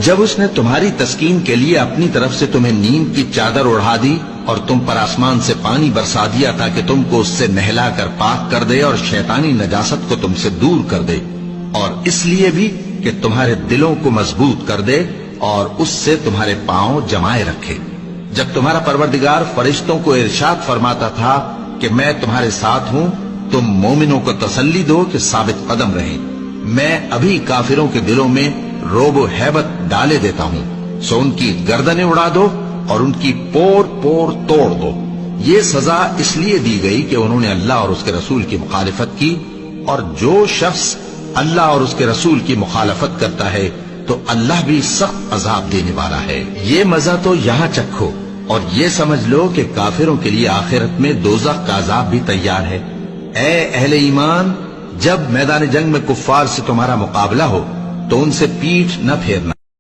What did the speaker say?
جب اس نے تمہاری تسکین کے لیے اپنی طرف سے تمہیں نیند کی چادر اڑھا دی اور تم پر آسمان سے پانی برسا دیا تاکہ تم کو اس سے نہلا کر پاک کر دے اور شیطانی نجاست کو تم سے دور کر دے، اور اس لیے بھی کہ تمہارے دلوں کو مضبوط کر دے اور اس سے تمہارے پاؤں جمائے رکھے۔ جب تمہارا پروردگار فرشتوں کو ارشاد فرماتا تھا کہ میں تمہارے ساتھ ہوں، تم مومنوں کو تسلی دو کہ ثابت قدم رہیں، میں ابھی کافروں کے دلوں میں روب و ہیبت ڈالے دیتا ہوں، سو ان کی گردنیں اڑا دو اور ان کی پور پور توڑ دو۔ یہ سزا اس لیے دی گئی کہ انہوں نے اللہ اور اس کے رسول کی مخالفت کی، اور جو شخص اللہ اور اس کے رسول کی مخالفت کرتا ہے تو اللہ بھی سخت عذاب دینے والا ہے۔ یہ مزہ تو یہاں چکھو اور یہ سمجھ لو کہ کافروں کے لیے آخرت میں دوزخ کا عذاب بھی تیار ہے۔ اے اہل ایمان، جب میدان جنگ میں کفار سے تمہارا مقابلہ ہو تو ان سے پیٹھ نہ پھیرنا۔